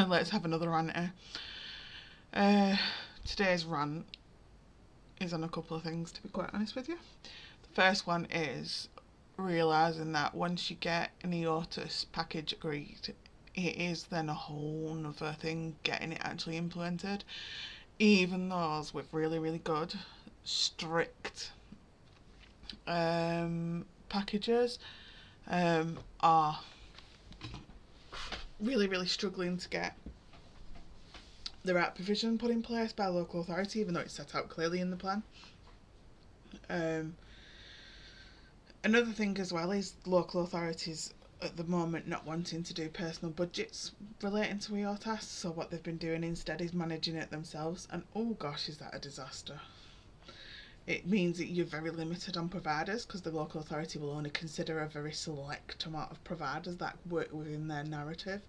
let's have another rant. Today's rant is on a couple of things, to be quite honest with you. The first one is realising that once you get an EOTUS package agreed, it is then a whole other thing getting it actually implemented. Even those with really, really good, strict packages are really, really struggling to get the right provision put in place by local authority, even though it's set out clearly in the plan. Another thing as well is local authorities at the moment not wanting to do personal budgets relating to EOTAS, so what they've been doing instead is managing it themselves, and oh gosh, is that a disaster. It means that you're very limited on providers because the local authority will only consider a very select amount of providers that work within their narrative.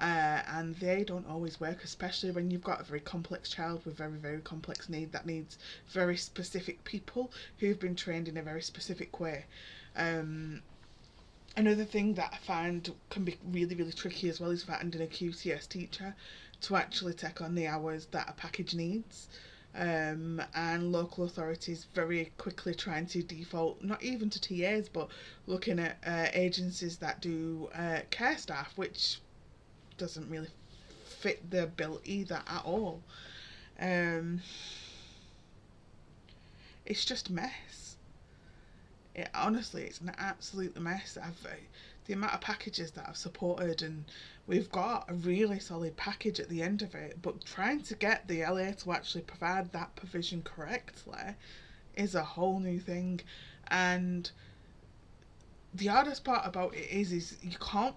And they don't always work, especially when you've got a very complex child with very, very complex need that needs very specific people who've been trained in a very specific way. Another thing that I find can be really, really tricky as well is finding a QTS teacher to actually take on the hours that a package needs. And local authorities very quickly trying to default not even to TAs but looking at agencies that do care staff, which doesn't really fit the bill either at all. It's just a mess. Honestly, it's an absolute mess. The amount of packages that I've supported, and we've got a really solid package at the end of it, but trying to get the LA to actually provide that provision correctly is a whole new thing. And the hardest part about it is you can't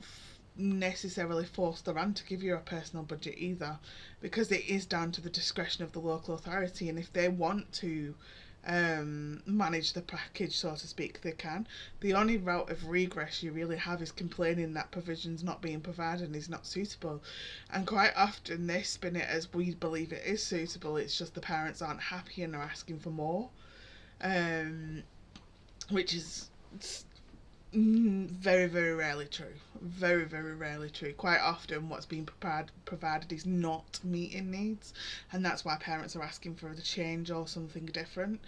necessarily force the RAN to give you a personal budget either, because it is down to the discretion of the local authority, and if they want to manage the package, so to speak, they can. The only route of regress you really have is complaining that provision's not being provided and is not suitable, and quite often they spin it as we believe it is suitable, it's just the parents aren't happy and are asking for more, which is very, very rarely true. Very, very rarely true. Quite often what's being provided is not meeting needs, and that's why parents are asking for the change or something different.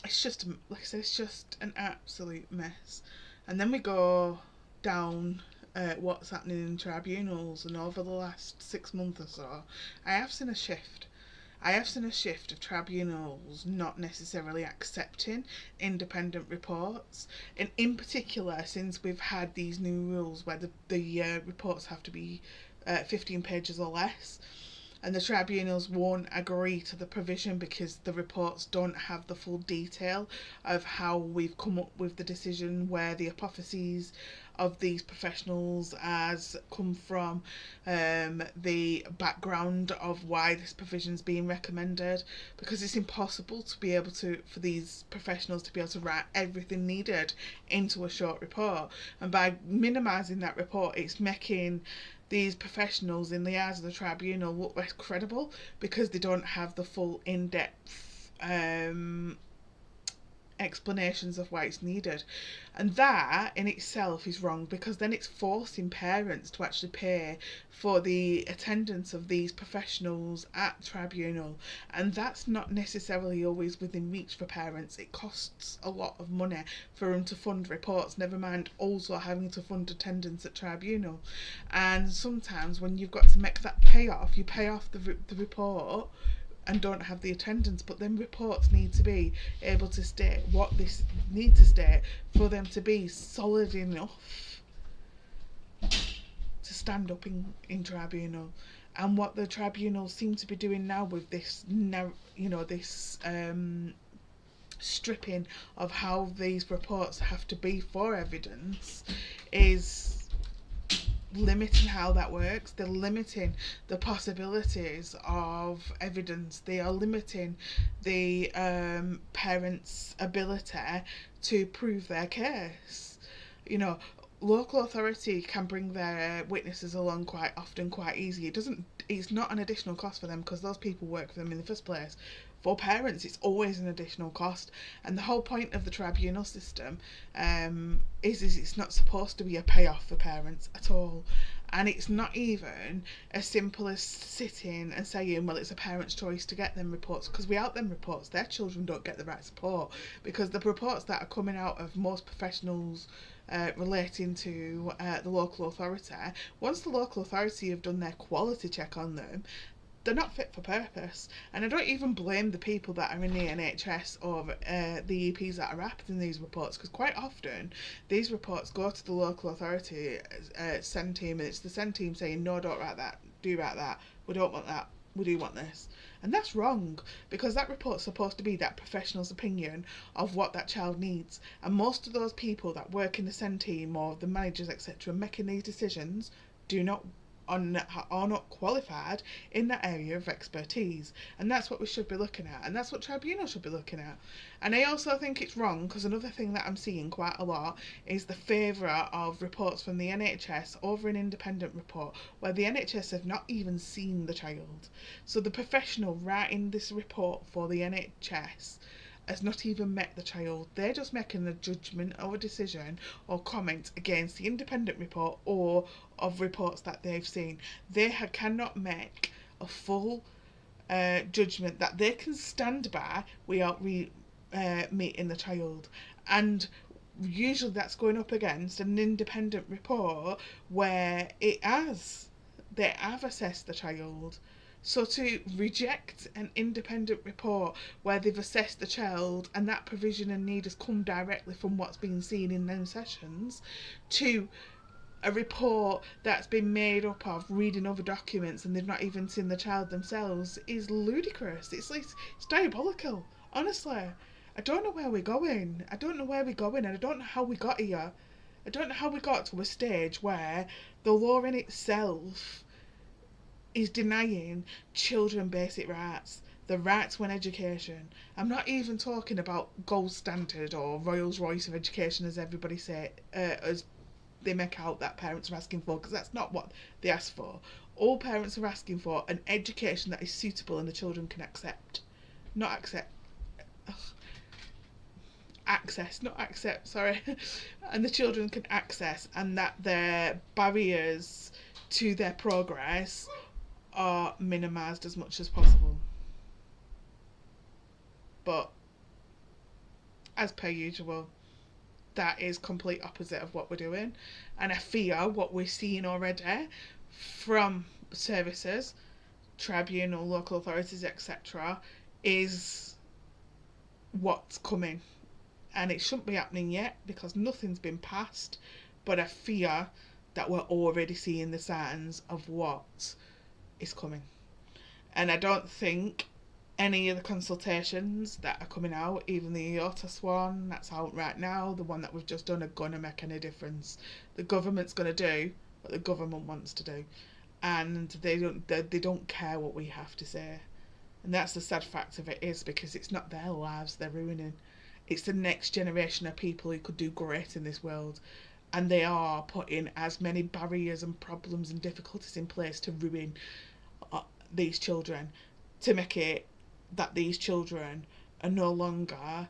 It's just, like I said, it's just an absolute mess. And then we go down what's happening in tribunals, and over the last 6 months or so, I have seen a shift of tribunals not necessarily accepting independent reports, and in particular since we've had these new rules where the reports have to be 15 pages or less, and the tribunals won't agree to the provision because the reports don't have the full detail of how we've come up with the decision, where the hypotheses of these professionals has come from, the background of why this provision's being recommended, because it's impossible to be able to, for these professionals to be able to write everything needed into a short report, and by minimising that report it's making these professionals in the eyes of the tribunal look less credible because they don't have the full in-depth explanations of why it's needed. And that in itself is wrong, because then it's forcing parents to actually pay for the attendance of these professionals at tribunal, and that's not necessarily always within reach for parents. It costs a lot of money for them to fund reports, never mind also having to fund attendance at tribunal. And sometimes when you've got to make that payoff, you pay off the report and don't have the attendance, but then reports need to be able to state what this need to state for them to be solid enough to stand up in tribunal. And what the tribunals seem to be doing now with this, this stripping of how these reports have to be for evidence is limiting how that works. They're limiting the possibilities of evidence. They are limiting the parents' ability to prove their case. Local authority can bring their witnesses along quite often, quite easy. It's not an additional cost for them because those people work for them in the first place. For parents, it's always an additional cost, and the whole point of the tribunal system is it's not supposed to be a payoff for parents at all. And it's not even as simple as sitting and saying, well, it's a parent's choice to get them reports, because without them reports, their children don't get the right support. Because the reports that are coming out of most professionals relating to the local authority, once the local authority have done their quality check on them, they're not fit for purpose. And I don't even blame the people that are in the NHS or the EPs that are writing these reports, because quite often these reports go to the local authority SEN team, and it's the SEN team saying, no, don't write that, do write that, we don't want that, we do want this. And that's wrong, because that report's supposed to be that professional's opinion of what that child needs. And most of those people that work in the SEN team or the managers, etc., making these decisions do not are not qualified in that area of expertise. And that's what we should be looking at, and that's what tribunals should be looking at. And I also think it's wrong, because another thing that I'm seeing quite a lot is the favour of reports from the NHS over an independent report where the NHS have not even seen the child. So the professional writing this report for the NHS has not even met the child. They're just making a judgment or a decision or comment against the independent report or of reports that they've seen. They cannot make a full judgment that they can stand by without meeting the child. And usually that's going up against an independent report where they have assessed the child. So to reject an independent report where they've assessed the child and that provision and need has come directly from what's been seen in them sessions, to a report that's been made up of reading other documents and they've not even seen the child themselves, is ludicrous. It's diabolical. Honestly, I don't know where we're going. And I don't know how we got here. I don't know how we got to a stage where the law in itself is denying children basic rights, the right to an education. I'm not even talking about gold standard or Rolls Royce of education, as everybody say, as they make out that parents are asking for, because that's not what they ask for. All parents are asking for an education that is suitable and the children can accept, not accept. Ugh. Access, not accept, sorry. And the children can access, and that their barriers to their progress are minimised as much as possible. But as per usual, that is complete opposite of what we're doing, and I fear what we're seeing already from services, tribunal, local authorities, etc., is what's coming. And it shouldn't be happening yet because nothing's been passed, but I fear that we're already seeing the signs of what is coming. And I don't think any of the consultations that are coming out, even the IOTAS one that's out right now, the one that we've just done, are going to make any difference. The government's going to do what the government wants to do, and they don't care what we have to say. And that's the sad fact of it, is because it's not their lives they're ruining. It's the next generation of people who could do great in this world, and they are putting as many barriers and problems and difficulties in place to ruin these children, to make it that these children are no longer,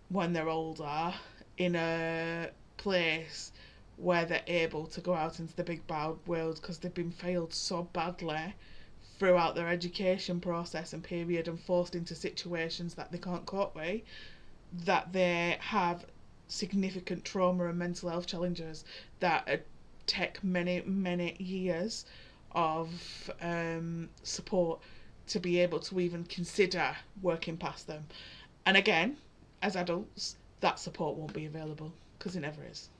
when they're older, in a place where they're able to go out into the big bad world, because they've been failed so badly throughout their education process and period and forced into situations that they can't cope with, that they have significant trauma and mental health challenges that take many years of support to be able to even consider working past them. And again, as adults, that support won't be available, because it never is.